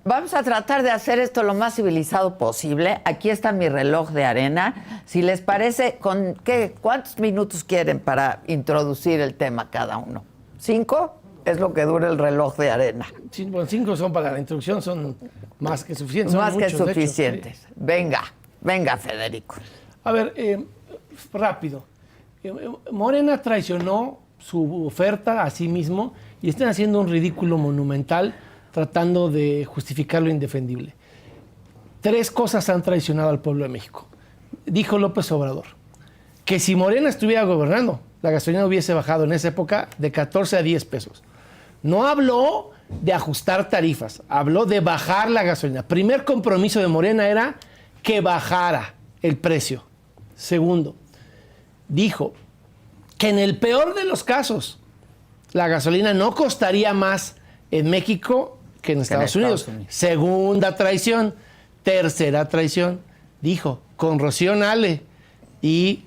Vamos a tratar de hacer esto lo más civilizado posible. Aquí está mi reloj de arena. Si les parece, ¿cuántos minutos quieren para introducir el tema cada uno? ¿5? Es lo que dura el reloj de arena. Sí, bueno, 5 son para la introducción, son más que suficientes. Más que suficientes. Sí. Venga, Federico. A ver, rápido. Morena traicionó su oferta a sí mismo y están haciendo un ridículo monumental tratando de justificar lo indefendible. 3 cosas han traicionado al pueblo de México. Dijo López Obrador que si Morena estuviera gobernando, la gasolina hubiese bajado en esa época de 14 a 10 pesos. No habló de ajustar tarifas, habló de bajar la gasolina. Primer compromiso de Morena era que bajara el precio. Segundo, dijo que en el peor de los casos la gasolina no costaría más en México que en Estados Unidos. Segunda traición. Tercera traición, dijo con Rocío Nale y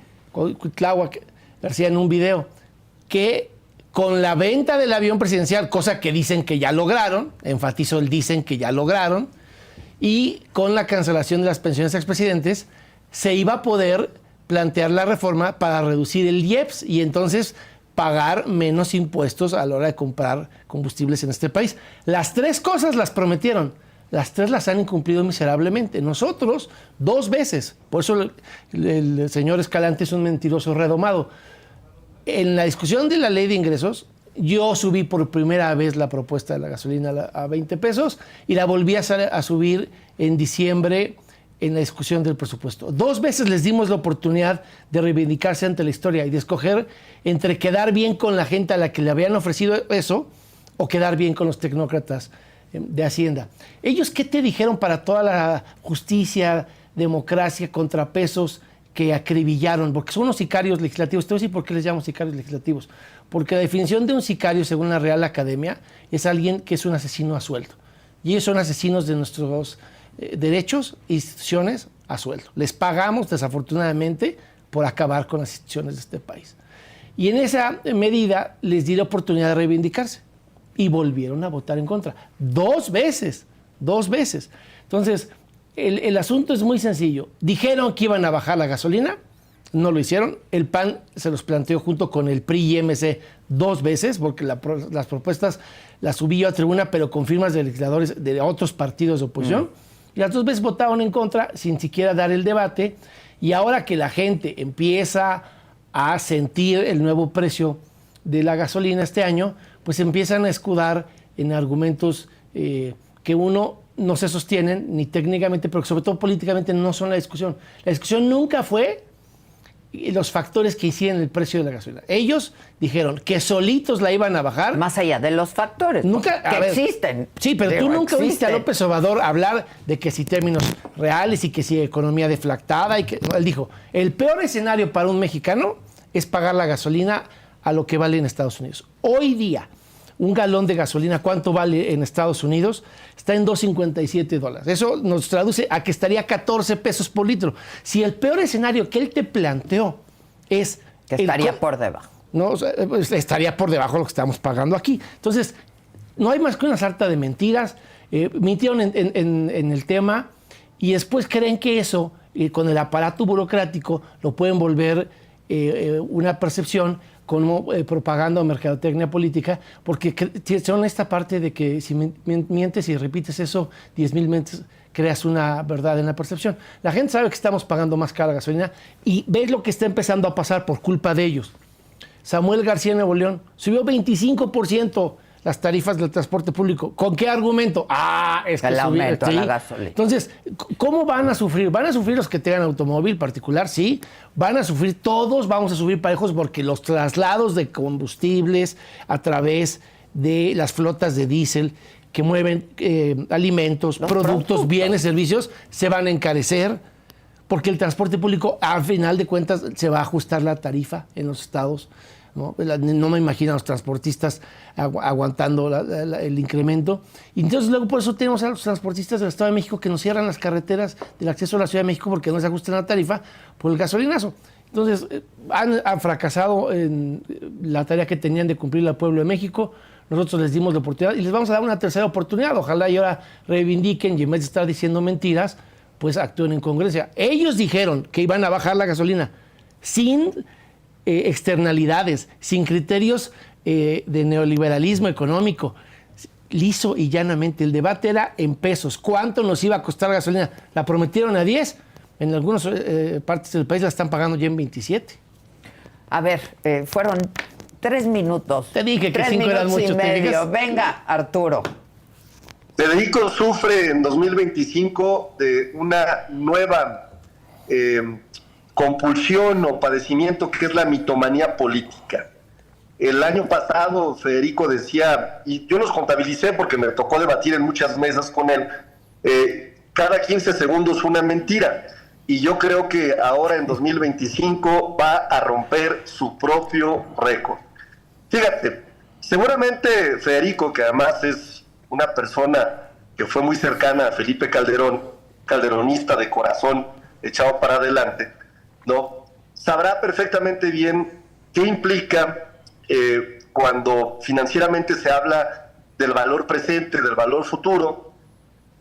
Tláhuac García en un video que con la venta del avión presidencial, cosa que dicen que ya lograron, enfatizo el dicen que ya lograron, y con la cancelación de las pensiones a expresidentes, se iba a poder plantear la reforma para reducir el IEPS y entonces pagar menos impuestos a la hora de comprar combustibles en este país. Las 3 cosas las prometieron. Las 3 las han incumplido miserablemente. Nosotros 2 veces. Por eso el señor Escalante es un mentiroso redomado. En la discusión de la ley de ingresos, yo subí por primera vez la propuesta de la gasolina a 20 pesos y la volví a subir en diciembre en la discusión del presupuesto. 2 veces les dimos la oportunidad de reivindicarse ante la historia y de escoger entre quedar bien con la gente a la que le habían ofrecido eso o quedar bien con los tecnócratas de Hacienda. ¿Ellos qué te dijeron para toda la justicia, democracia, contrapesos que acribillaron? Porque son unos sicarios legislativos. Te voy a decir por qué les llamo sicarios legislativos. Porque la definición de un sicario, según la Real Academia, es alguien que es un asesino a sueldo. Y ellos son asesinos de nuestros derechos e instituciones a sueldo. Les pagamos, desafortunadamente, por acabar con las instituciones de este país. Y en esa medida les di la oportunidad de reivindicarse. Y volvieron a votar en contra. 2 veces. Entonces, el asunto es muy sencillo. Dijeron que iban a bajar la gasolina, no lo hicieron. El PAN se los planteó junto con el PRI y MC 2 veces, porque las propuestas las subí yo a tribuna, pero con firmas de legisladores de otros partidos de oposición. Y las 2 veces votaron en contra, sin siquiera dar el debate. Y ahora que la gente empieza a sentir el nuevo precio de la gasolina este año, pues empiezan a escudar en argumentos que uno no se sostienen ni técnicamente, pero que sobre todo políticamente no son la discusión. La discusión nunca fue los factores que hicieron el precio de la gasolina. Ellos dijeron que solitos la iban a bajar. Más allá de los factores nunca, que existen. Sí, pero tú nunca viste a López Obrador hablar de que si términos reales y que si economía deflactada. Él dijo, el peor escenario para un mexicano es pagar la gasolina a lo que vale en Estados Unidos. Hoy día, un galón de gasolina, ¿cuánto vale en Estados Unidos? Está en $2.57. Eso nos traduce a que estaría 14 pesos por litro. Si el peor escenario que él te planteó es... Que estaría por debajo. No, pues estaría por debajo de lo que estamos pagando aquí. Entonces, no hay más que una sarta de mentiras. Mintieron en el tema y después creen que eso, con el aparato burocrático, lo pueden volver una percepción como propaganda o mercadotecnia política, porque son esta parte de que si mientes y repites eso 10,000 veces, creas una verdad en la percepción. La gente sabe que estamos pagando más cara la gasolina y ves lo que está empezando a pasar por culpa de ellos. Samuel García en Nuevo León subió 25% las tarifas del transporte público. ¿Con qué argumento? Es que el aumento a la gasolina. Entonces, ¿cómo van a sufrir? ¿Van a sufrir los que tengan automóvil particular? Sí. ¿Van a sufrir todos? Vamos a sufrir parejos porque los traslados de combustibles a través de las flotas de diésel que mueven alimentos, productos, bienes, servicios, se van a encarecer porque el transporte público, al final de cuentas, se va a ajustar la tarifa en los estados. No me imagino a los transportistas aguantando el incremento. Y entonces luego por eso tenemos a los transportistas del Estado de México que nos cierran las carreteras del acceso a la Ciudad de México porque no se ajustan la tarifa por el gasolinazo. Entonces han fracasado en la tarea que tenían de cumplir al pueblo de México. nosotros les dimos la oportunidad y les vamos a dar una tercera oportunidad. Ojalá y ahora reivindiquen y en vez de estar diciendo mentiras, pues actúen en congruencia. Ellos dijeron que iban a bajar la gasolina sin externalidades, sin criterios de neoliberalismo económico. Liso y llanamente, el debate era en pesos. ¿Cuánto nos iba a costar la gasolina? La prometieron a 10, en algunas partes del país la están pagando ya en 27. A ver, fueron 3 minutos. Te dije que 5 eran mucho. Venga, Arturo. Federico sufre en 2025 de una nueva compulsión o padecimiento que es la mitomanía política. El año pasado Federico decía, y yo los contabilicé porque me tocó debatir en muchas mesas con él, cada 15 segundos una mentira. Y yo creo que ahora en 2025 va a romper su propio récord. Fíjate, seguramente Federico, que además es una persona que fue muy cercana a Felipe Calderón, calderonista de corazón, echado para adelante, ¿no? Sabrá perfectamente bien qué implica cuando financieramente se habla del valor presente, del valor futuro,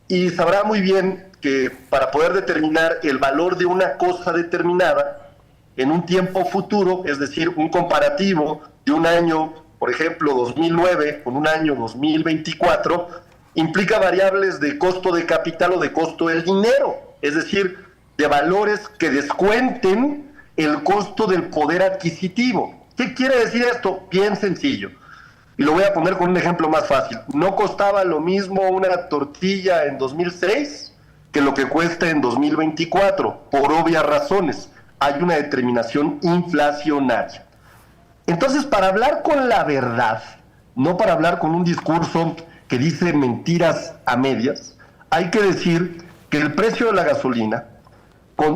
y sabrá muy bien que para poder determinar el valor de una cosa determinada en un tiempo futuro, es decir, un comparativo de un año, por ejemplo, 2009 con un año 2024, implica variables de costo de capital o de costo del dinero, es decir, de valores que descuenten el costo del poder adquisitivo. ¿Qué quiere decir esto? Bien sencillo. Y lo voy a poner con un ejemplo más fácil. No costaba lo mismo una tortilla en 2006 que lo que cuesta en 2024, por obvias razones. Hay una determinación inflacionaria. Entonces, para hablar con la verdad, no para hablar con un discurso que dice mentiras a medias, hay que decir que el precio de la gasolina,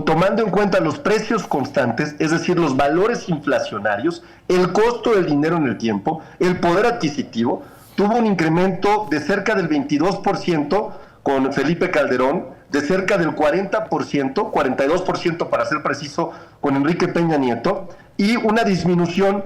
tomando en cuenta los precios constantes, es decir, los valores inflacionarios, el costo del dinero en el tiempo, el poder adquisitivo, tuvo un incremento de cerca del 22% con Felipe Calderón, de cerca del 40%, 42% para ser preciso, con Enrique Peña Nieto, y una disminución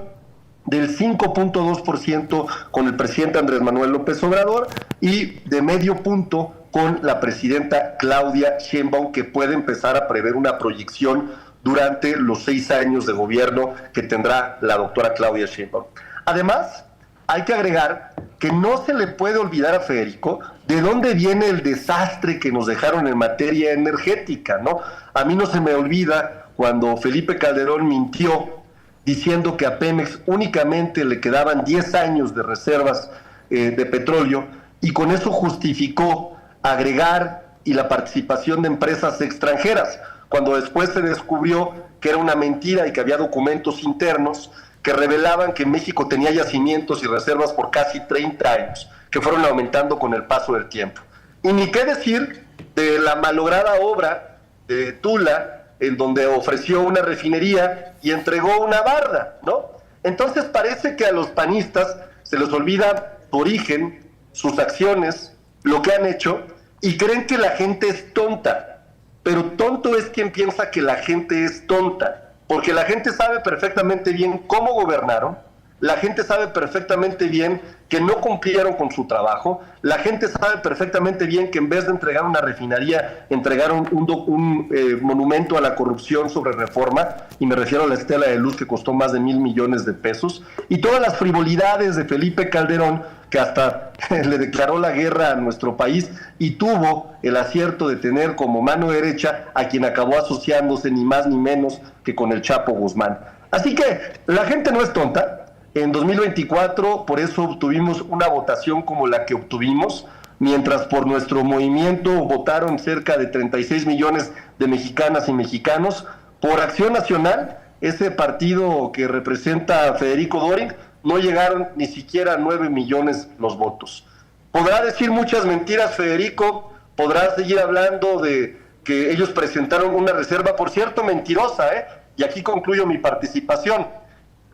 del 5.2% con el presidente Andrés Manuel López Obrador y de medio punto con la presidenta Claudia Sheinbaum, que puede empezar a prever una proyección durante los 6 años de gobierno que tendrá la doctora Claudia Sheinbaum. Además, hay que agregar que no se le puede olvidar a Federico de dónde viene el desastre que nos dejaron en materia energética, ¿no? A mí no se me olvida cuando Felipe Calderón mintió diciendo que a Pemex únicamente le quedaban 10 años de reservas de petróleo y con eso justificó agregar y la participación de empresas extranjeras, cuando después se descubrió que era una mentira y que había documentos internos que revelaban que México tenía yacimientos y reservas por casi 30 años, que fueron aumentando con el paso del tiempo. Y ni qué decir de la malograda obra de Tula, en donde ofreció una refinería y entregó una barda, ¿no? Entonces parece que a los panistas se les olvida su origen, sus acciones, lo que han hecho, y creen que la gente es tonta. Pero tonto es quien piensa que la gente es tonta, porque la gente sabe perfectamente bien cómo gobernaron, la gente sabe perfectamente bien que no cumplieron con su trabajo, la gente sabe perfectamente bien que en vez de entregar una refinería, entregaron un monumento a la corrupción sobre Reforma, y me refiero a la estela de luz que costó más de 1,000 millones de pesos, y todas las frivolidades de Felipe Calderón, que hasta le declaró la guerra a nuestro país y tuvo el acierto de tener como mano derecha a quien acabó asociándose ni más ni menos que con el Chapo Guzmán. Así que la gente no es tonta. En 2024, por eso obtuvimos una votación como la que obtuvimos, mientras por nuestro movimiento votaron cerca de 36 millones de mexicanas y mexicanos. Por Acción Nacional, ese partido que representa a Federico Doring, no llegaron ni siquiera a 9 millones los votos. Podrá decir muchas mentiras Federico, podrá seguir hablando de que ellos presentaron una reserva, por cierto, mentirosa, y aquí concluyo mi participación.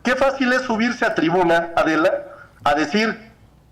Qué fácil es subirse a tribuna, Adela, a decir,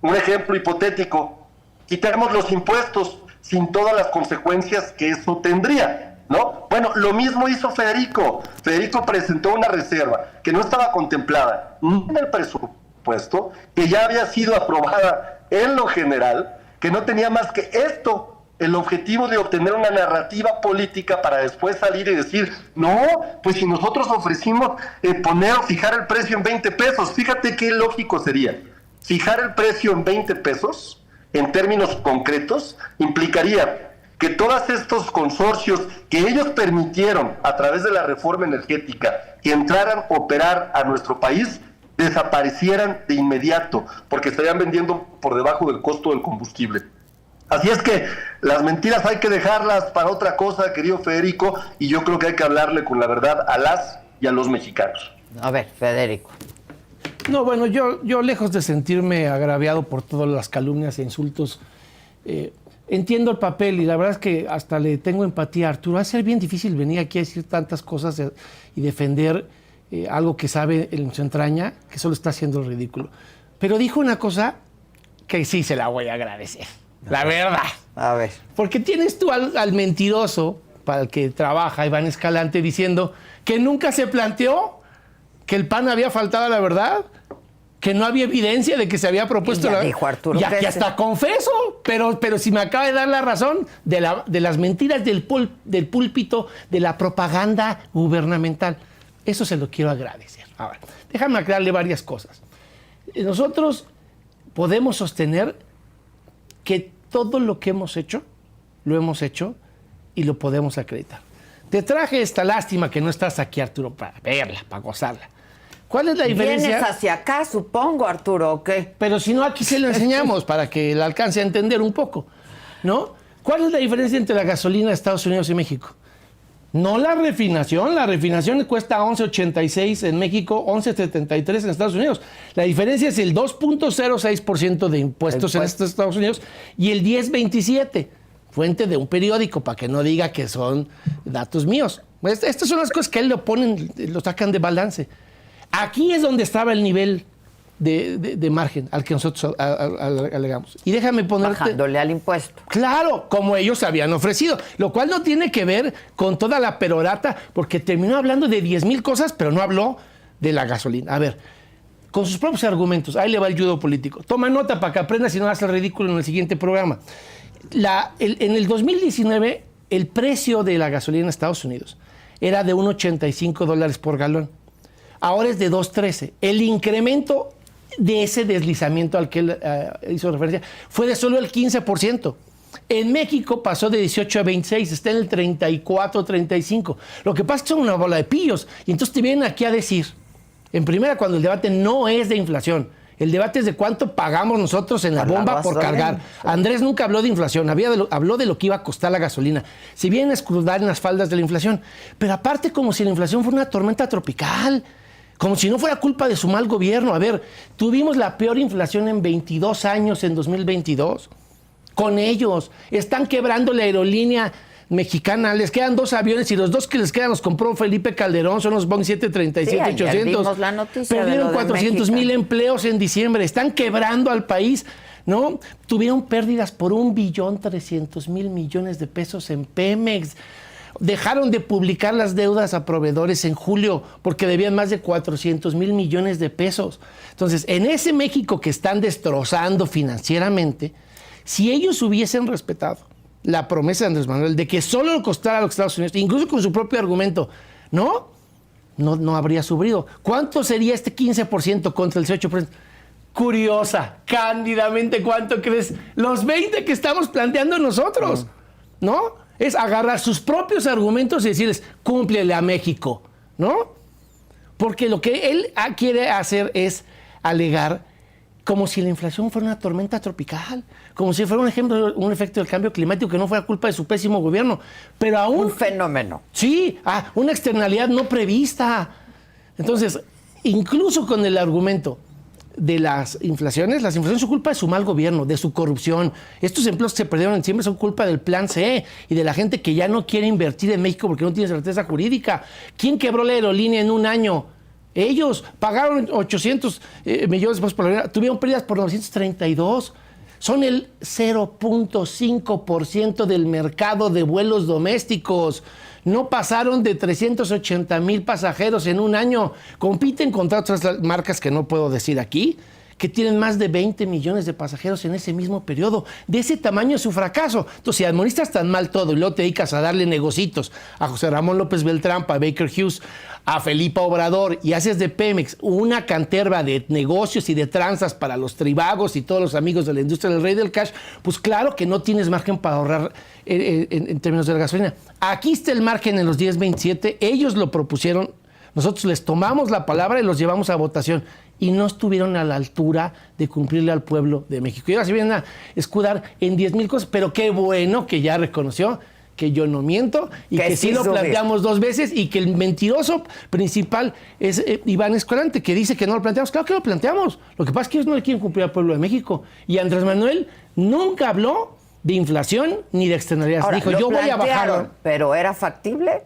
un ejemplo hipotético, quitemos los impuestos sin todas las consecuencias que eso tendría, ¿no? Bueno, lo mismo hizo Federico. Federico presentó una reserva que no estaba contemplada ni en el presupuesto, presupuesto, que ya había sido aprobada en lo general, que no tenía más que esto, el objetivo de obtener una narrativa política para después salir y decir, no, pues si nosotros ofrecimos poner o fijar el precio en 20 pesos, fíjate qué lógico sería. Fijar el precio en 20 pesos, en términos concretos, implicaría que todos estos consorcios que ellos permitieron a través de la reforma energética que entraran a operar a nuestro país, desaparecieran de inmediato, porque estarían vendiendo por debajo del costo del combustible. Así es que las mentiras hay que dejarlas para otra cosa, querido Federico, y yo creo que hay que hablarle con la verdad a las y a los mexicanos. A ver, Federico. No, bueno, yo lejos de sentirme agraviado por todas las calumnias e insultos, entiendo el papel y la verdad es que hasta le tengo empatía a Arturo. Va a ser bien difícil venir aquí a decir tantas cosas y defender algo que sabe en su entraña, que solo está haciendo el ridículo. Pero dijo una cosa que sí se la voy a agradecer, la verdad. A ver. Porque tienes tú al mentiroso, para el que trabaja, Iván Escalante, diciendo que nunca se planteó que el PAN había faltado a la verdad, que no había evidencia de que se había propuesto... Ya dijo Arturo ya hasta confeso, pero si me acaba de dar la razón de las mentiras del púlpito, de la propaganda gubernamental. Eso se lo quiero agradecer. Ahora, déjame aclararle varias cosas. Nosotros podemos sostener que todo lo que hemos hecho, lo hemos hecho y lo podemos acreditar. Te traje esta lástima que no estás aquí, Arturo, para verla, para gozarla. ¿Cuál es la diferencia? Vienes hacia acá, supongo, Arturo, ¿o qué? Pero si no, aquí se lo enseñamos para que la alcance a entender un poco, ¿no? ¿Cuál es la diferencia entre la gasolina de Estados Unidos y México? No la refinación cuesta 11.86 en México, 11.73 en Estados Unidos. La diferencia es el 2.06% de impuestos en Estados Unidos y el 10.27%, fuente de un periódico, para que no diga que son datos míos. Estas son las cosas que él le ponen, lo sacan de balance. Aquí es donde estaba el nivel de margen al que nosotros alegamos. Y déjame ponerte... Bajándole al impuesto. Claro, como ellos se habían ofrecido, lo cual no tiene que ver con toda la perorata, porque terminó hablando de 10,000 cosas, pero no habló de la gasolina. A ver, con sus propios argumentos, ahí le va el judo político. Toma nota para que aprendas y no hagas el ridículo en el siguiente programa. En el 2019, el precio de la gasolina en Estados Unidos era de $1.85 por galón. Ahora es de 2.13. El incremento de ese deslizamiento al que él hizo referencia fue de solo el 15%. En México pasó de 18 a 26, está en el 34, 35. Lo que pasa es que son una bola de pillos. Y entonces te vienen aquí a decir, en primera, cuando el debate no es de inflación, el debate es de cuánto pagamos nosotros en la bomba por cargar. Andrés nunca habló de inflación, habló de lo que iba a costar la gasolina. Si vienen a escudar en las faldas de la inflación, pero aparte como si la inflación fuera una tormenta tropical, como si no fuera culpa de su mal gobierno. A ver, tuvimos la peor inflación en 22 años en 2022. Con ellos. Están quebrando la aerolínea mexicana. Les quedan 2 aviones y los 2 que les quedan los compró Felipe Calderón. Son los Boeing 737-800. Sí, vimos la noticia. Perdieron 400,000 empleos en diciembre. Están quebrando al país, ¿no? Tuvieron pérdidas por $1.3 billones en Pemex. Dejaron de publicar las deudas a proveedores en julio porque debían más de 400,000 millones de pesos. Entonces, en ese México que están destrozando financieramente, si ellos hubiesen respetado la promesa de Andrés Manuel de que solo le costara a los Estados Unidos, incluso con su propio argumento, no habría sufrido. ¿Cuánto sería este 15% contra el 18%? Curiosa, cándidamente, ¿cuánto crees? Los 20 que estamos planteando nosotros, ¿no? Es agarrar sus propios argumentos y decirles, cúmplele a México, ¿no? Porque lo que él quiere hacer es alegar como si la inflación fuera una tormenta tropical, como si fuera un efecto del cambio climático que no fuera culpa de su pésimo gobierno, pero aún... Un fenómeno. Sí, una externalidad no prevista. Entonces, incluso con el argumento de las inflaciones son culpa de su mal gobierno, de su corrupción. Estos empleos que se perdieron en diciembre son culpa del Plan C y de la gente que ya no quiere invertir en México porque no tiene certeza jurídica. ¿Quién quebró la aerolínea en un año? Ellos pagaron 800 millones de pesos por la aerolínea, tuvieron pérdidas por 932. son el 0.5% del mercado de vuelos domésticos. No pasaron de 380,000 pasajeros en un año. Compiten contra otras marcas que no puedo decir aquí, que tienen más de 20 millones de pasajeros en ese mismo periodo. De ese tamaño es su fracaso. Entonces, si administras tan mal todo y luego te dedicas a darle negocitos a José Ramón López Beltrán, a Baker Hughes, a Felipe Obrador, y haces de Pemex una canterva de negocios y de tranzas para los tribagos y todos los amigos de la industria del rey del cash, pues claro que no tienes margen para ahorrar en términos de la gasolina. Aquí está el margen en los 10.27, ellos lo propusieron, nosotros les tomamos la palabra y los llevamos a votación y no estuvieron a la altura de cumplirle al pueblo de México. Y ahora se vienen a escudar en 10,000 cosas, pero qué bueno que ya reconoció que yo no miento y que sí lo planteamos 2 veces y que el mentiroso principal es Iván Escalante, que dice que no lo planteamos. Claro que lo planteamos. Lo que pasa es que ellos no le quieren cumplir al pueblo de México. Y Andrés Manuel nunca habló de inflación ni de externalidades. Ahora, dijo, yo voy a bajar. ¿Pero era factible?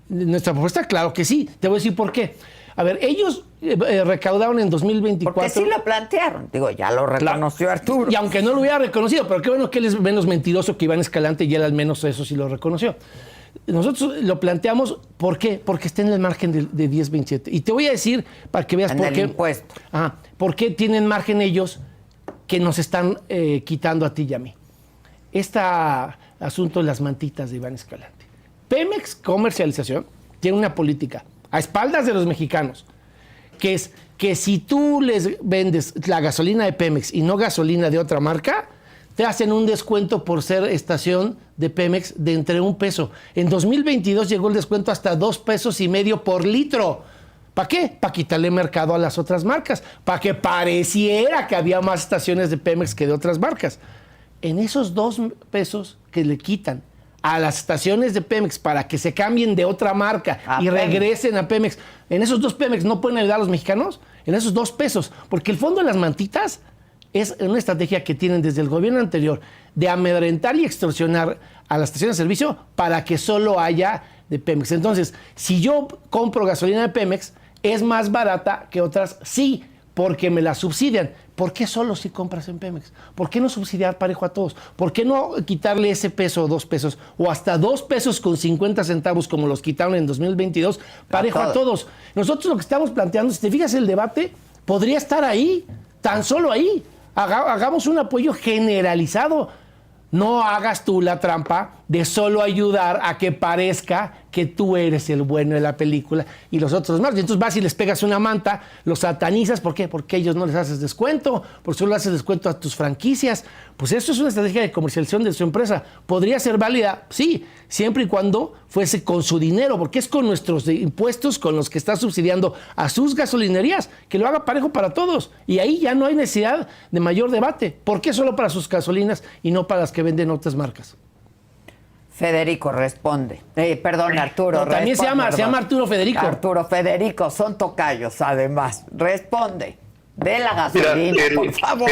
Nuestra propuesta, claro que sí. Te voy a decir por qué. A ver, ellos recaudaron en 2024... Porque sí lo plantearon. Digo, ya lo reconoció Arturo. Y aunque no lo hubiera reconocido, pero qué bueno que él es menos mentiroso que Iván Escalante y él al menos eso sí lo reconoció. Nosotros lo planteamos, ¿por qué? Porque está en el margen de 10.27. Y te voy a decir, para que veas en por el qué... impuesto. ¿Por qué tienen margen ellos que nos están quitando a ti y a mí? Este asunto de las mantitas de Iván Escalante. Pemex Comercialización tiene una política a espaldas de los mexicanos, que es que si tú les vendes la gasolina de Pemex y no gasolina de otra marca, te hacen un descuento por ser estación de Pemex de entre $1. En 2022 llegó el descuento hasta $2.50 pesos por litro. ¿Para qué? Para quitarle mercado a las otras marcas, para que pareciera que había más estaciones de Pemex que de otras marcas. En esos $2 que le quitan a las estaciones de Pemex para que se cambien de otra marca y regresen a Pemex, en esos $2 no pueden ayudar a los mexicanos, en esos $2, porque el fondo de las mantitas es una estrategia que tienen desde el gobierno anterior de amedrentar y extorsionar a las estaciones de servicio para que solo haya de Pemex. Entonces, si yo compro gasolina de Pemex, es más barata que otras, sí, porque me la subsidian. ¿Por qué solo si compras en Pemex? ¿Por qué no subsidiar parejo a todos? ¿Por qué no quitarle ese peso o $2 o hasta $2.50 como los quitaron en 2022 parejo a todos? Nosotros lo que estamos planteando, si te fijas el debate, podría estar ahí, tan solo ahí. Hagamos un apoyo generalizado. No hagas tú la trampa de solo ayudar a que parezca que tú eres el bueno de la película y los otros más. Y entonces vas y les pegas una manta, los satanizas. ¿Por qué? Porque ellos no les haces descuento, porque solo haces descuento a tus franquicias. Pues eso es una estrategia de comercialización de su empresa. ¿Podría ser válida? Sí, siempre y cuando fuese con su dinero, porque es con nuestros impuestos con los que está subsidiando a sus gasolinerías, que lo haga parejo para todos. Y ahí ya no hay necesidad de mayor debate. ¿Por qué solo para sus gasolinas y no para las que venden otras marcas? Federico responde. Perdón, Arturo. No, también se llama Arturo Federico. Arturo Federico, son tocayos además. Responde. De la gasolina, por favor.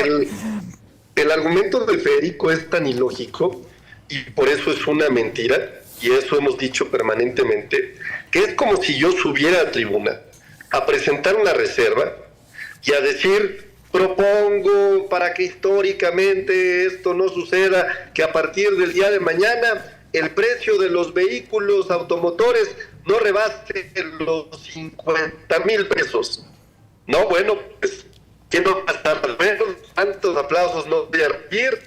El argumento de Federico es tan ilógico y por eso es una mentira, y eso hemos dicho permanentemente, que es como si yo subiera a tribuna a presentar una reserva y a decir: propongo para que históricamente esto no suceda, que a partir del día de mañana el precio de los vehículos automotores no rebase los 50,000 pesos. No, bueno, pues, ¿quién no va a estar al menos? ¿Cuántos aplausos no voy a recibir?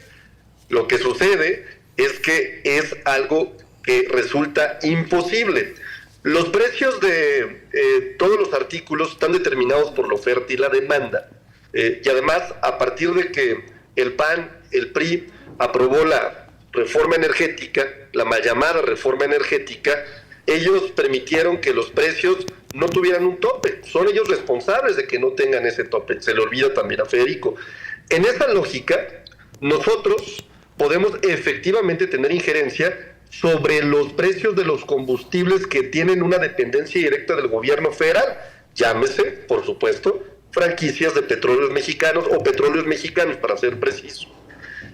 Lo que sucede es que es algo que resulta imposible. Los precios de todos los artículos están determinados por la oferta y la demanda. Y además, a partir de que el PAN, el PRI, aprobó la reforma energética, la mal llamada reforma energética, ellos permitieron que los precios no tuvieran un tope. Son ellos responsables de que no tengan ese tope. Se le olvida también a Federico. En esa lógica, nosotros podemos efectivamente tener injerencia sobre los precios de los combustibles que tienen una dependencia directa del gobierno federal. Llámese, por supuesto, franquicias de petróleos mexicanos o petróleos mexicanos, para ser preciso.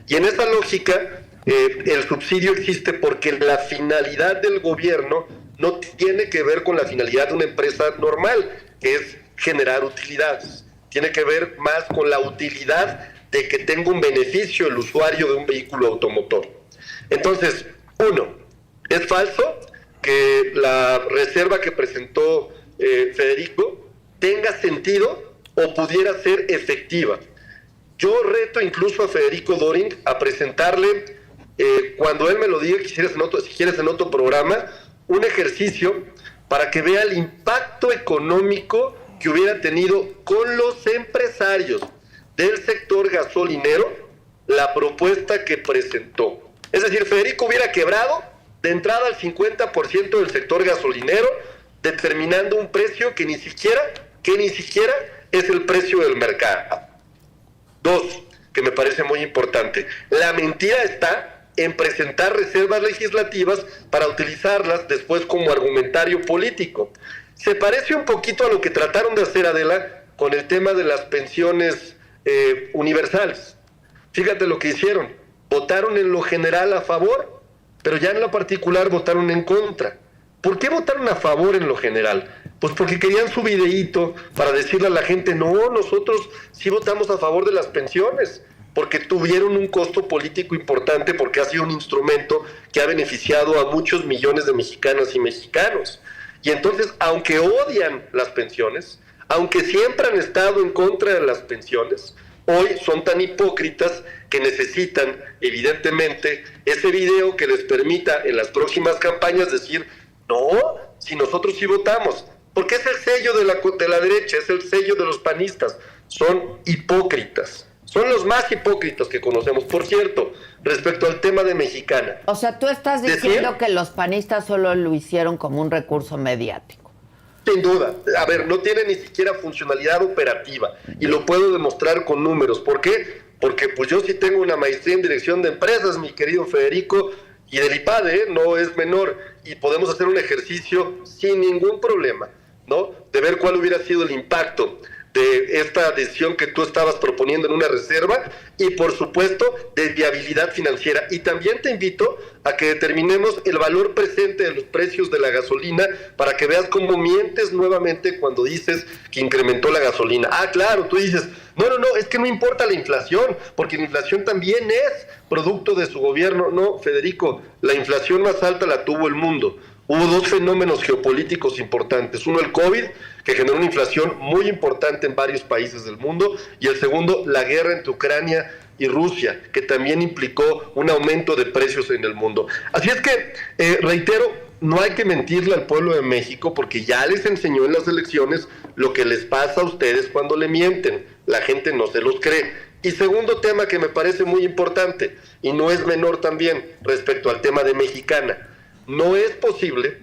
Y en esa lógica, el subsidio existe porque la finalidad del gobierno no tiene que ver con la finalidad de una empresa normal, que es generar utilidades. Tiene que ver más con la utilidad de que tenga un beneficio el usuario de un vehículo automotor. Entonces, uno, es falso que la reserva que presentó Federico tenga sentido o pudiera ser efectiva. Yo reto incluso a Federico Doring a presentarle, cuando él me lo diga, si quieres en otro programa, un ejercicio para que vea el impacto económico que hubiera tenido con los empresarios del sector gasolinero la propuesta que presentó. Es decir, Federico hubiera quebrado de entrada al 50% del sector gasolinero, determinando un precio que ni siquiera es el precio del mercado. Dos, que me parece muy importante, la mentira está en presentar reservas legislativas para utilizarlas después como argumentario político. Se parece un poquito a lo que trataron de hacer, Adela, con el tema de las pensiones universales. Fíjate lo que hicieron, votaron en lo general a favor, pero ya en lo particular votaron en contra. ¿Por qué votaron a favor en lo general? Pues porque querían su videíto para decirle a la gente, no, nosotros sí votamos a favor de las pensiones, porque tuvieron un costo político importante, porque ha sido un instrumento que ha beneficiado a muchos millones de mexicanas y mexicanos. Y entonces, aunque odian las pensiones, aunque siempre han estado en contra de las pensiones, hoy son tan hipócritas que necesitan, evidentemente, ese video que les permita en las próximas campañas decir, no, si nosotros sí votamos, porque es el sello de la derecha, es el sello de los panistas, son hipócritas. Son los más hipócritas que conocemos. Por cierto, respecto al tema de Mexicana. O sea, tú estás diciendo que los panistas solo lo hicieron como un recurso mediático. Sin duda. A ver, no tiene ni siquiera funcionalidad operativa. Y lo puedo demostrar con números. ¿Por qué? Porque pues yo sí tengo una maestría en dirección de empresas, mi querido Federico, y del IPADE, no es menor. Y podemos hacer un ejercicio sin ningún problema, ¿no? De ver cuál hubiera sido el impacto de esta decisión que tú estabas proponiendo en una reserva y, por supuesto, de viabilidad financiera. Y también te invito a que determinemos el valor presente de los precios de la gasolina para que veas cómo mientes nuevamente cuando dices que incrementó la gasolina. Ah, claro, tú dices, no, es que no importa la inflación, porque la inflación también es producto de su gobierno. No, Federico, la inflación más alta la tuvo el mundo. Hubo dos fenómenos geopolíticos importantes. Uno, el COVID, que generó una inflación muy importante en varios países del mundo. Y el segundo, la guerra entre Ucrania y Rusia, que también implicó un aumento de precios en el mundo. Así es que, reitero, no hay que mentirle al pueblo de México, porque ya les enseñó en las elecciones lo que les pasa a ustedes cuando le mienten. La gente no se los cree. Y segundo tema que me parece muy importante, y no es menor también, respecto al tema de Mexicana. No es posible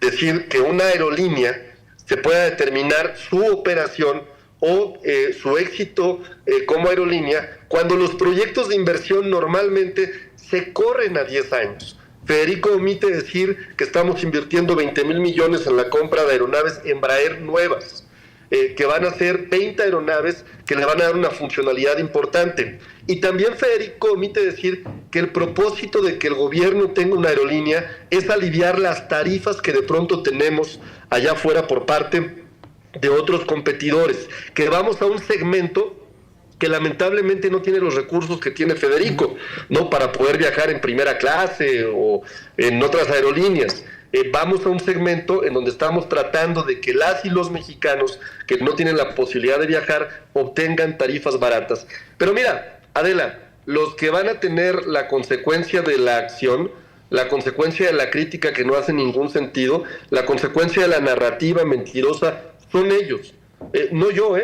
decir que una aerolínea se pueda determinar su operación o su éxito como aerolínea cuando los proyectos de inversión normalmente se corren a 10 años. Federico omite decir que estamos invirtiendo 20,000 millones en la compra de aeronaves Embraer nuevas, que van a ser 20 aeronaves que le van a dar una funcionalidad importante. Y también Federico omite decir que el propósito de que el gobierno tenga una aerolínea es aliviar las tarifas que de pronto tenemos allá afuera por parte de otros competidores, que vamos a un segmento que lamentablemente no tiene los recursos que tiene Federico, ¿no? Para poder viajar en primera clase o en otras aerolíneas. Vamos a un segmento en donde estamos tratando de que las y los mexicanos que no tienen la posibilidad de viajar obtengan tarifas baratas. Pero mira, Adela, los que van a tener la consecuencia de la acción, la consecuencia de la crítica que no hace ningún sentido, la consecuencia de la narrativa mentirosa, son ellos, no yo.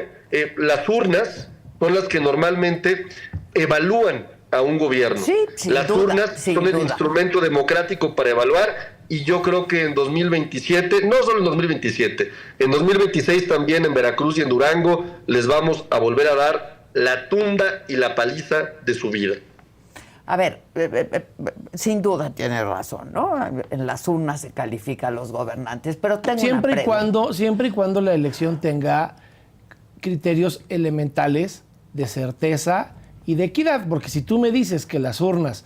Las urnas son las que normalmente evalúan a un gobierno. Sí, las urnas son el instrumento democrático para evaluar. Y yo creo que en 2027, no solo en 2027, en 2026 también en Veracruz y en Durango les vamos a volver a dar la tunda y la paliza de su vida. A ver, sin duda tiene razón, ¿no? En las urnas se califican los gobernantes, pero tengo siempre y cuando la elección tenga criterios elementales de certeza y de equidad, porque si tú me dices que las urnas,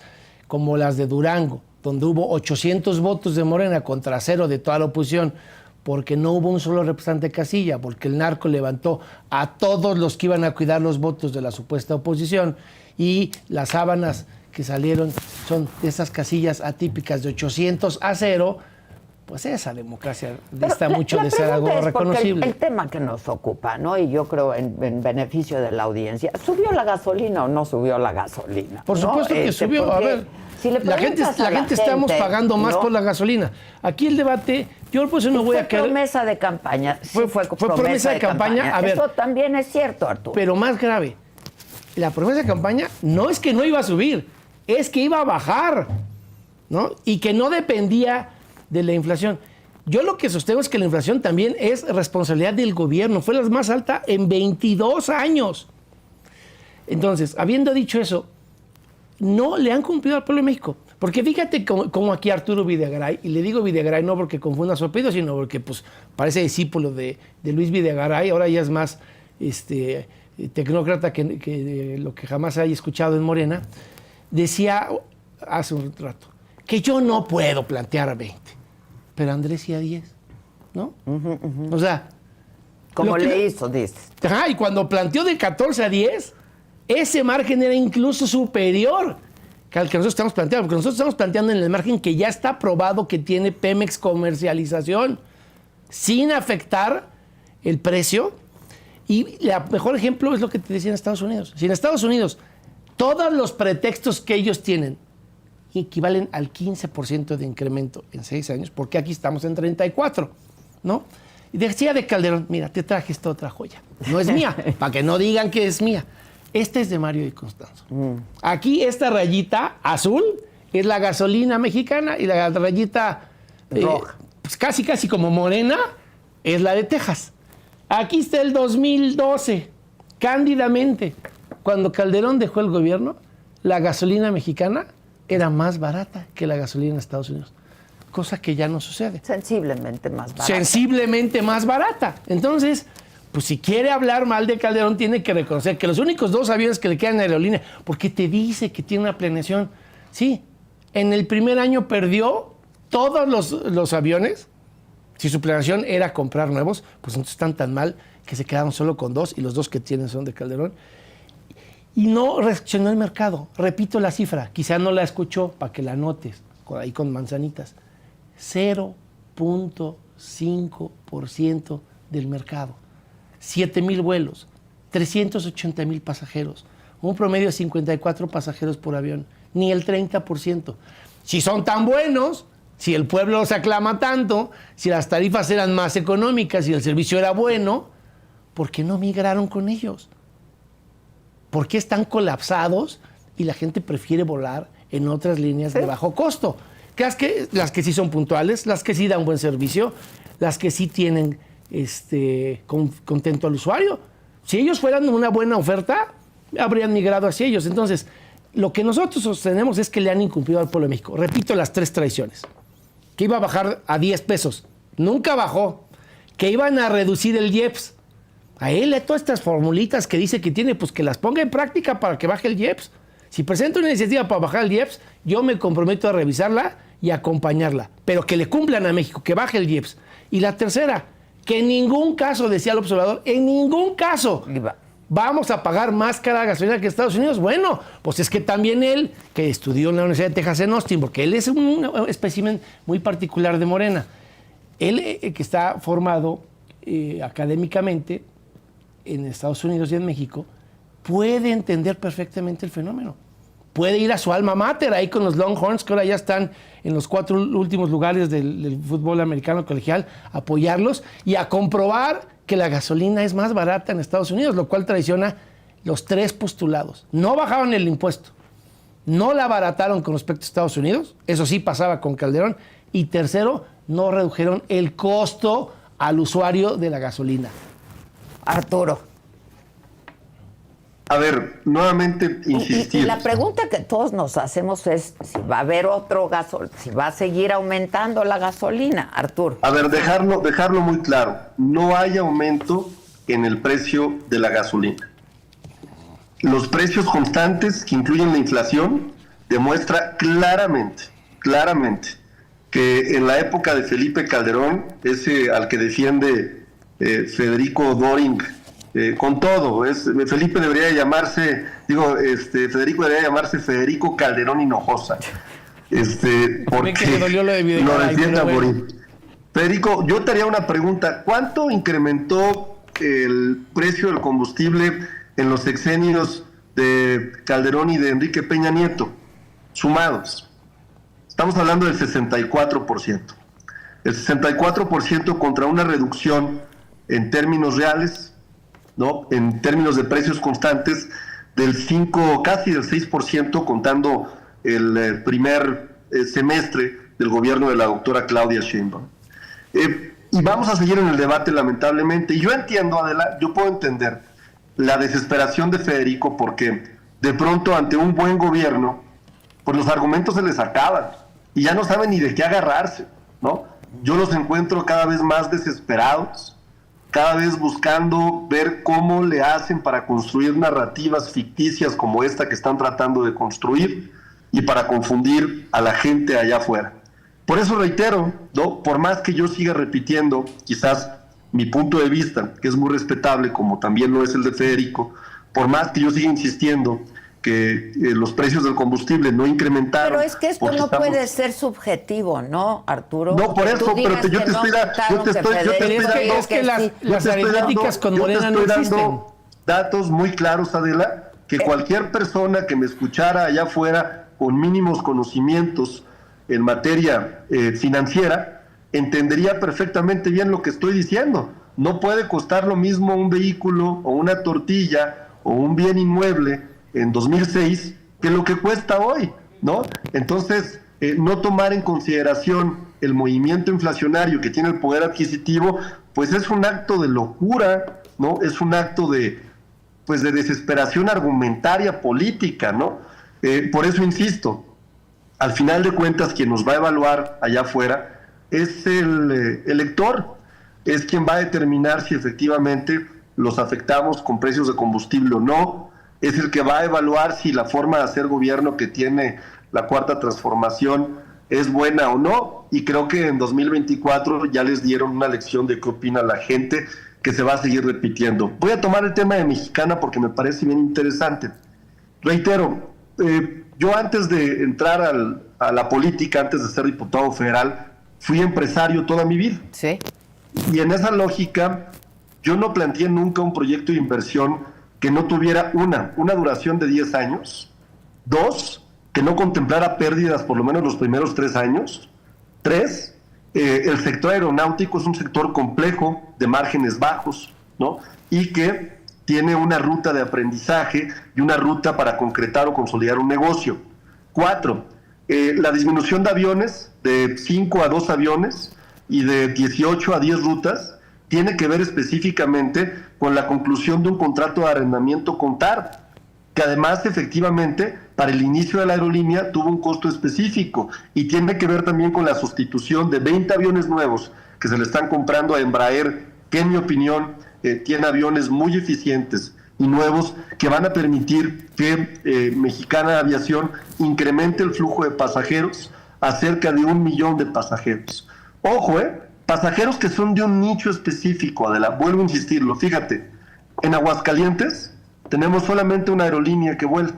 como las de Durango, donde hubo 800 votos de Morena contra 0 de toda la oposición, porque no hubo un solo representante de casilla, porque el narco levantó a todos los que iban a cuidar los votos de la supuesta oposición y las sábanas que salieron son de esas casillas atípicas de 800 a 0, pues esa democracia dista mucho de ser algo reconocible. El tema que nos ocupa, ¿no? Y yo creo en beneficio de la audiencia, ¿subió la gasolina o no subió la gasolina? Por supuesto que subió. A ver, si la gente estamos pagando más, ¿no?, por la gasolina. Aquí el debate, yo por eso no voy a querer... Fue promesa de campaña. Sí, fue promesa de campaña. A ver, eso también es cierto, Arturo. Pero más grave, la promesa de campaña no es que no iba a subir, es que iba a bajar, ¿no? Y que no dependía de la inflación. Yo lo que sostengo es que la inflación también es responsabilidad del gobierno. Fue la más alta en 22 años. Entonces, habiendo dicho eso, no le han cumplido al pueblo de México. Porque fíjate cómo aquí Arturo Videgaray, y le digo Videgaray no porque confunda su apellido, sino porque pues, parece discípulo de Luis Videgaray, ahora ya es más tecnócrata que lo que jamás haya escuchado en Morena, decía hace un rato que yo no puedo plantear a 20, pero Andrés sí a 10, ¿no? O sea... Como le hizo, dices. Ajá, y cuando planteó de 14 a 10, ese margen era incluso superior que al que nosotros estamos planteando, porque nosotros estamos planteando en el margen que ya está probado que tiene Pemex comercialización, sin afectar el precio. Y el mejor ejemplo es lo que te decía en Estados Unidos. Si en Estados Unidos todos los pretextos que ellos tienen equivalen al 15% de incremento en 6 años, porque aquí estamos en 34, ¿no? Y decía de Calderón, mira, te traje esta otra joya. No es mía, para que no digan que es mía. Esta es de Mario Di Constanzo. Aquí esta rayita azul es la gasolina mexicana y la rayita roja, pues casi como morena, es la de Texas. Aquí está el 2012, cándidamente. Cuando Calderón dejó el gobierno, la gasolina mexicana era más barata que la gasolina de Estados Unidos, cosa que ya no sucede. Sensiblemente más barata. Sensiblemente más barata. Entonces, pues si quiere hablar mal de Calderón, tiene que reconocer que los únicos 2 aviones que le quedan en la aerolínea, porque te dice que tiene una planeación, sí, en el primer año perdió todos los aviones. Si su planeación era comprar nuevos, pues entonces están tan mal que se quedaron solo con 2 y los 2 que tienen son de Calderón. Y no reaccionó el mercado. Repito la cifra, quizá no la escuchó para que la anotes, ahí con manzanitas. 0.5% del mercado. 7,000 vuelos, 380,000 pasajeros, un promedio de 54 pasajeros por avión, ni el 30%. Si son tan buenos, si el pueblo los aclama tanto, si las tarifas eran más económicas, si el servicio era bueno, ¿por qué no migraron con ellos? ¿Por qué están colapsados y la gente prefiere volar en otras líneas de bajo costo? Las que sí son puntuales, las que sí dan buen servicio, las que sí tienen contento al usuario. Si ellos fueran una buena oferta, habrían migrado hacia ellos. Entonces, lo que nosotros sostenemos es que le han incumplido al pueblo de México. Repito las 3 traiciones. Que iba a bajar a 10 pesos. Nunca bajó. Que iban a reducir el IEPS. A él, todas estas formulitas que dice que tiene, pues que las ponga en práctica para que baje el IEPS. Si presenta una iniciativa para bajar el IEPS, yo me comprometo a revisarla y acompañarla. Pero que le cumplan a México, que baje el IEPS. Y la tercera, que en ningún caso, decía el observador, en ningún caso vamos a pagar más cara la gasolina que Estados Unidos. Bueno, pues es que también él, que estudió en la Universidad de Texas en Austin, porque él es un espécimen muy particular de Morena, él que está formado académicamente en Estados Unidos y en México, puede entender perfectamente el fenómeno. Puede ir a su alma mater ahí con los Longhorns, que ahora ya están en los 4 últimos lugares del fútbol americano colegial, apoyarlos y a comprobar que la gasolina es más barata en Estados Unidos, lo cual traiciona los 3 postulados. No bajaron el impuesto, no la abarataron con respecto a Estados Unidos, eso sí pasaba con Calderón, y tercero, no redujeron el costo al usuario de la gasolina. Arturo. A ver, nuevamente insistir. Y la pregunta que todos nos hacemos es si va a haber otro si va a seguir aumentando la gasolina, Arturo. A ver, dejarlo muy claro. No hay aumento en el precio de la gasolina. Los precios constantes que incluyen la inflación demuestra claramente que en la época de Felipe Calderón, ese al que defiende Federico Doring, con todo, Felipe debería llamarse, Federico debería llamarse Federico Calderón Hinojosa, porque que le dolió lo de Videgaray, lo defienda bueno. Borín. Federico, yo te haría una pregunta, ¿cuánto incrementó el precio del combustible en los sexenios de Calderón y de Enrique Peña Nieto, sumados? Estamos hablando del 64%. El 64% contra una reducción en términos reales, ¿no? En términos de precios constantes, del 5, casi del 6%, contando el primer semestre del gobierno de la doctora Claudia Sheinbaum. Y vamos a seguir en el debate, lamentablemente. Y yo entiendo, Adela, yo puedo entender la desesperación de Federico, porque de pronto ante un buen gobierno, pues los argumentos se les acaban y ya no saben ni de qué agarrarse, ¿no? Yo los encuentro cada vez más desesperados, cada vez buscando ver cómo le hacen para construir narrativas ficticias como esta que están tratando de construir y para confundir a la gente allá afuera. Por eso reitero, ¿no? Por más que yo siga repitiendo quizás mi punto de vista, que es muy respetable, como también lo es el de Federico, por más que yo siga insistiendo que los precios del combustible no incrementaron. Pero es que esto no puede ser subjetivo, ¿no, Arturo? No, por eso, pero yo te estoy dando... Es que las aritméticas con Morena no existen. Datos muy claros, Adela, que cualquier persona que me escuchara allá afuera con mínimos conocimientos en materia financiera entendería perfectamente bien lo que estoy diciendo. No puede costar lo mismo un vehículo o una tortilla o un bien inmueble en 2006 que lo que cuesta hoy, ¿no? Entonces, no tomar en consideración el movimiento inflacionario que tiene el poder adquisitivo, pues es un acto de locura, ¿no? Es un acto de desesperación argumentaria política, ¿no? Por eso insisto, al final de cuentas quien nos va a evaluar allá afuera es el elector, es quien va a determinar si efectivamente los afectamos con precios de combustible o no, es el que va a evaluar si la forma de hacer gobierno que tiene la Cuarta Transformación es buena o no, y creo que en 2024 ya les dieron una lección de qué opina la gente, que se va a seguir repitiendo. Voy a tomar el tema de Mexicana porque me parece bien interesante. Reitero, yo antes de entrar a la política, antes de ser diputado federal, fui empresario toda mi vida. Sí. Y en esa lógica, yo no planteé nunca un proyecto de inversión que no tuviera una duración de 10 años, 2, que no contemplara pérdidas por lo menos los primeros 3 años, 3, el sector aeronáutico es un sector complejo, de márgenes bajos, ¿no? Y que tiene una ruta de aprendizaje y una ruta para concretar o consolidar un negocio. 4, la disminución de aviones, de 5 a 2 aviones y de 18 a 10 rutas, tiene que ver específicamente con la conclusión de un contrato de arrendamiento con TARP, que además efectivamente para el inicio de la aerolínea tuvo un costo específico y tiene que ver también con la sustitución de 20 aviones nuevos que se le están comprando a Embraer, que en mi opinión tiene aviones muy eficientes y nuevos que van a permitir que Mexicana Aviación incremente el flujo de pasajeros a cerca de 1 millón de pasajeros. Ojo, pasajeros que son de un nicho específico, Adela, vuelvo a insistirlo, fíjate, en Aguascalientes tenemos solamente una aerolínea que vuela.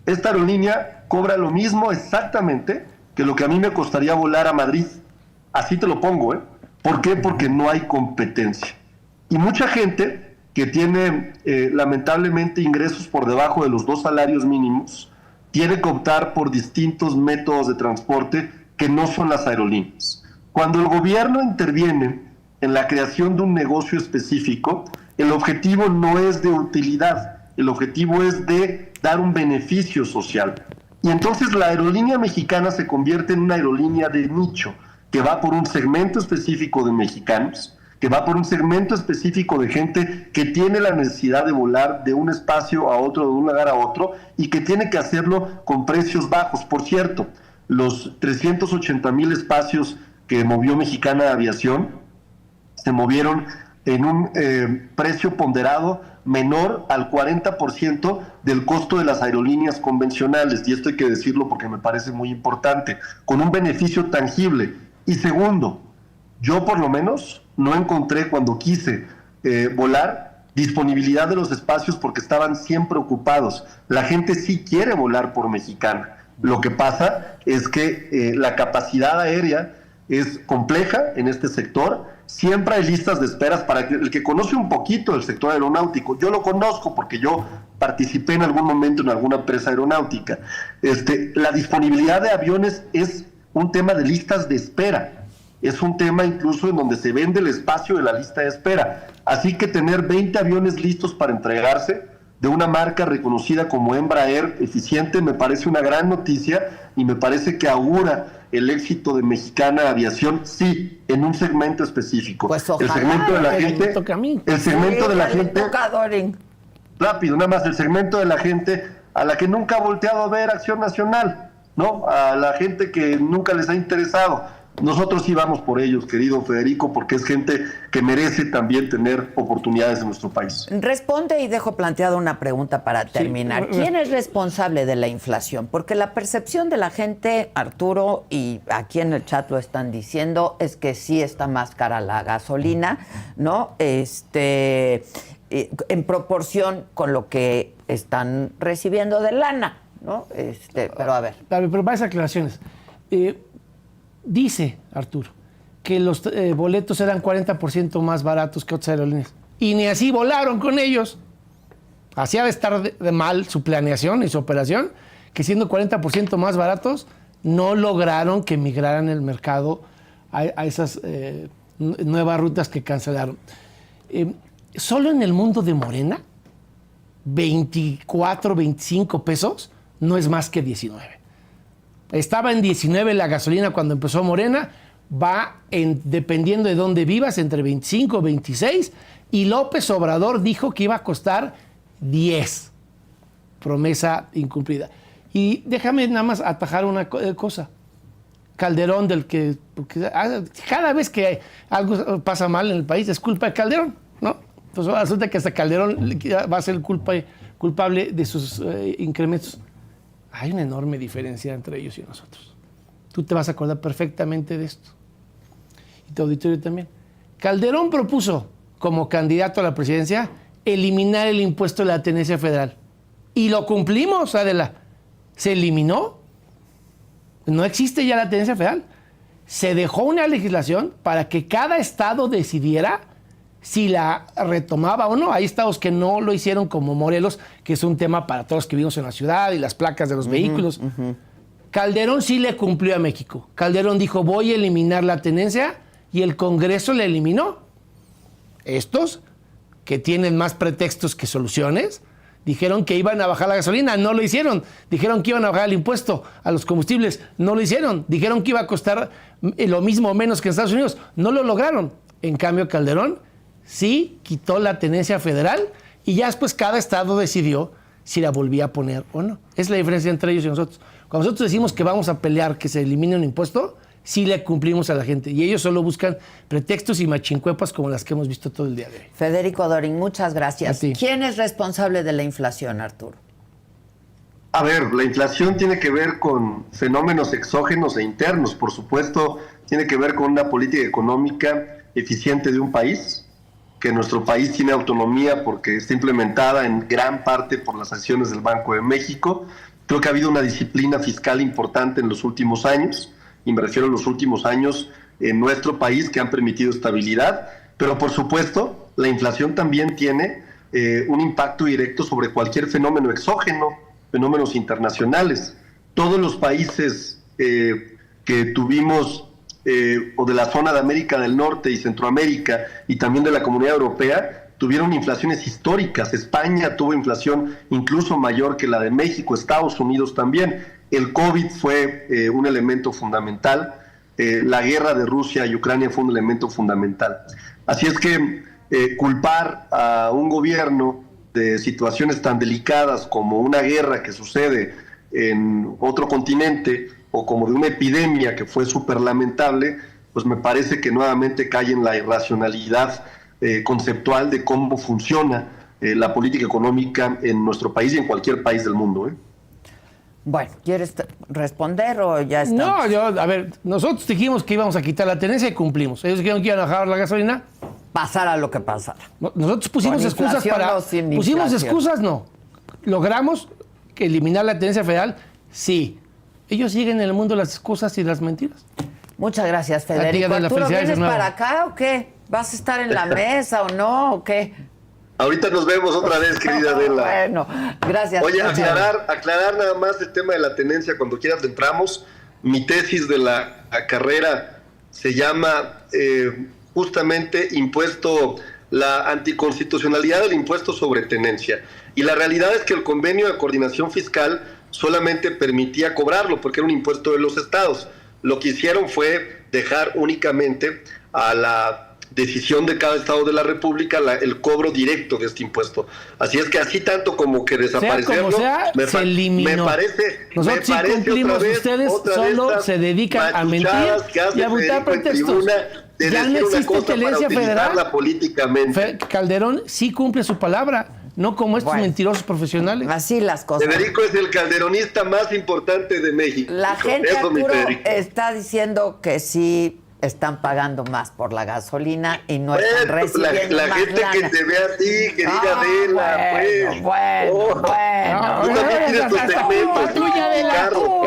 Esta aerolínea cobra lo mismo exactamente que lo que a mí me costaría volar a Madrid. Así te lo pongo, ¿Por qué? Porque no hay competencia. Y mucha gente que tiene lamentablemente ingresos por debajo de los 2 salarios mínimos, tiene que optar por distintos métodos de transporte que no son las aerolíneas. Cuando el gobierno interviene en la creación de un negocio específico, el objetivo no es de utilidad, el objetivo es de dar un beneficio social. Y entonces la aerolínea mexicana se convierte en una aerolínea de nicho, que va por un segmento específico de mexicanos, que va por un segmento específico de gente que tiene la necesidad de volar de un espacio a otro, de un lugar a otro, y que tiene que hacerlo con precios bajos. Por cierto, los 380,000 espacios que movió Mexicana Aviación se movieron en un precio ponderado menor al 40% del costo de las aerolíneas convencionales, y esto hay que decirlo porque me parece muy importante, con un beneficio tangible. Y segundo, yo por lo menos no encontré cuando quise volar disponibilidad de los espacios porque estaban siempre ocupados. La gente sí quiere volar por Mexicana. Lo que pasa es que la capacidad aérea es compleja en este sector. Siempre hay listas de esperas para el que conoce un poquito el sector aeronáutico. Yo lo conozco porque yo participé en algún momento en alguna empresa aeronáutica. La disponibilidad de aviones es un tema de listas de espera. Es un tema incluso en donde se vende el espacio de la lista de espera. Así que tener 20 aviones listos para entregarse de una marca reconocida como Embraer, eficiente, me parece una gran noticia y me parece que augura el éxito de Mexicana Aviación, sí, en un segmento específico. Pues ojalá, el segmento de la gente, el segmento de la gente, rápido, nada más, el segmento de la gente a la que nunca ha volteado a ver Acción Nacional, ¿no? A la gente que nunca les ha interesado. Nosotros sí vamos por ellos, querido Federico, porque es gente que merece también tener oportunidades en nuestro país. Responde y dejo planteada una pregunta para terminar. Sí. ¿Quién es responsable de la inflación? Porque la percepción de la gente, Arturo, y aquí en el chat lo están diciendo, es que sí está más cara la gasolina, ¿no? En proporción con lo que están recibiendo de lana, ¿no? Pero a ver. Pero varias aclaraciones. Dice Arturo que los boletos eran 40% más baratos que otras aerolíneas. Y ni así volaron con ellos. Así ha de estar de mal su planeación y su operación, que siendo 40% más baratos, no lograron que migraran el mercado a esas nuevas rutas que cancelaron. Solo en el mundo de Morena, 24, 25 pesos no es más que 19. Estaba en 19 la gasolina cuando empezó Morena, va dependiendo de dónde vivas, entre 25 y 26, y López Obrador dijo que iba a costar 10. Promesa incumplida. Y déjame nada más atajar una cosa. Calderón, porque cada vez que algo pasa mal en el país es culpa de Calderón, ¿no? Pues resulta que hasta Calderón va a ser culpable de sus incrementos. Hay una enorme diferencia entre ellos y nosotros. Tú te vas a acordar perfectamente de esto. Y tu auditorio también. Calderón propuso, como candidato a la presidencia, eliminar el impuesto de la tenencia federal. Y lo cumplimos, Adela. Se eliminó. No existe ya la tenencia federal. Se dejó una legislación para que cada estado decidiera si la retomaba o no. Hay estados que no lo hicieron, como Morelos, que es un tema para todos los que vivimos en la ciudad y las placas de los vehículos. Calderón sí le cumplió a México. Calderón dijo, voy a eliminar la tenencia, y el Congreso la eliminó. Estos, que tienen más pretextos que soluciones, dijeron que iban a bajar la gasolina, no lo hicieron. Dijeron que iban a bajar el impuesto a los combustibles, no lo hicieron. Dijeron que iba a costar lo mismo o menos que en Estados Unidos, no lo lograron. En cambio, Calderón sí quitó la tenencia federal y ya después cada estado decidió si la volvía a poner o no. Es la diferencia entre ellos y nosotros. Cuando nosotros decimos que vamos a pelear que se elimine un impuesto, sí le cumplimos a la gente. Y ellos solo buscan pretextos y machincuepas como las que hemos visto todo el día de hoy. Federico Dorin, muchas gracias. A ti. ¿Quién es responsable de la inflación, Arturo? A ver, la inflación tiene que ver con fenómenos exógenos e internos. Por supuesto, tiene que ver con una política económica eficiente de un país, que nuestro país tiene autonomía porque está implementada en gran parte por las acciones del Banco de México. Creo que ha habido una disciplina fiscal importante en los últimos años, y me refiero a los últimos años en nuestro país, que han permitido estabilidad, pero por supuesto la inflación también tiene un impacto directo sobre cualquier fenómeno exógeno, fenómenos internacionales. Todos los países que tuvimos o de la zona de América del Norte y Centroamérica y también de la Comunidad Europea tuvieron inflaciones históricas. España tuvo inflación incluso mayor que la de México, Estados Unidos también. El COVID fue un elemento fundamental, la guerra de Rusia y Ucrania fue un elemento fundamental. Así es que culpar a un gobierno de situaciones tan delicadas como una guerra que sucede en otro continente o como de una epidemia que fue súper lamentable, pues me parece que nuevamente cae en la irracionalidad conceptual de cómo funciona la política económica en nuestro país y en cualquier país del mundo. Bueno, ¿quieres responder o ya está? No, a ver, nosotros dijimos que íbamos a quitar la tenencia y cumplimos. Ellos dijeron que iban a bajar la gasolina. Pasara lo que pasara. Nosotros pusimos Con excusas inflación para... o sin pusimos inflación. excusas, no. ¿Logramos eliminar la tenencia federal? Sí. Ellos siguen en el mundo de las excusas y las mentiras. Muchas gracias, A ti, Federico. Adela, ¿Arturo, felicidades vienes de nuevo. para acá o qué? ¿Vas a estar en la mesa o no o qué? Ahorita nos vemos otra vez, querida Adela. Bueno, gracias. Oye, aclarar nada más el tema de la tenencia, cuando quieras entramos. Mi tesis de la carrera se llama justamente la anticonstitucionalidad del impuesto sobre tenencia. Y la realidad es que el convenio de coordinación fiscal solamente permitía cobrarlo porque era un impuesto de los estados. Lo que hicieron fue dejar únicamente a la decisión de cada estado de la República el cobro directo de este impuesto. Así es que así tanto como que desaparecerlo, se eliminó. me parece nosotros sí cumplimos, ustedes solo se dedican a mentir y a botar pretextos. Ya no existe tenencia federal. Políticamente. Calderón sí cumple su palabra, no como estos mentirosos profesionales. Así las cosas. Federico es el calderonista más importante de México. La gente, Eso, mi Arturo, Federico. está diciendo que sí están pagando más por la gasolina y no están recibiendo la más gente lana. que te ve a ti, que diga Adela, pues. Bueno. Tú también tienes tus segmentos. Tuya de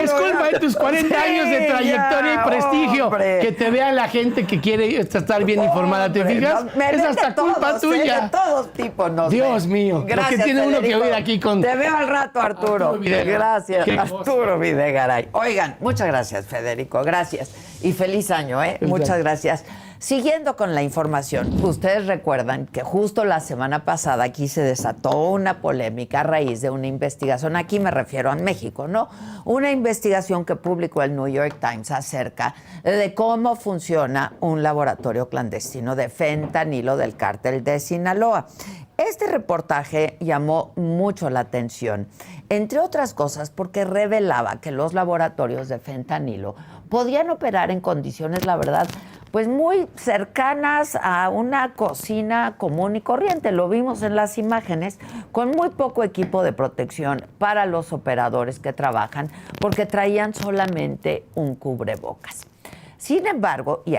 es culpa de tus 40 años de trayectoria y prestigio. Hombre. Que te vea la gente que quiere estar bien informada, ¿te fijas? Es hasta culpa tuya. De todos tipos nos Dios ven. mío, Gracias, lo que tiene Federico. uno que oír aquí con... Te veo al rato, Arturo. Arturo Videgaray. Gracias, Qué cosa. Arturo Videgaray. Oigan, muchas gracias, Federico. Gracias. Y feliz año, ¿eh? Muchas gracias. Siguiendo con la información, ustedes recuerdan que justo la semana pasada aquí se desató una polémica a raíz de una investigación, aquí me refiero a México, ¿no? Una investigación que publicó el New York Times acerca de cómo funciona un laboratorio clandestino de fentanilo del cártel de Sinaloa. Este reportaje llamó mucho la atención, entre otras cosas porque revelaba que los laboratorios de fentanilo podían operar en condiciones, la verdad, pues muy cercanas a una cocina común y corriente. Lo vimos en las imágenes, con muy poco equipo de protección para los operadores que trabajan, porque traían solamente un cubrebocas. Sin embargo, y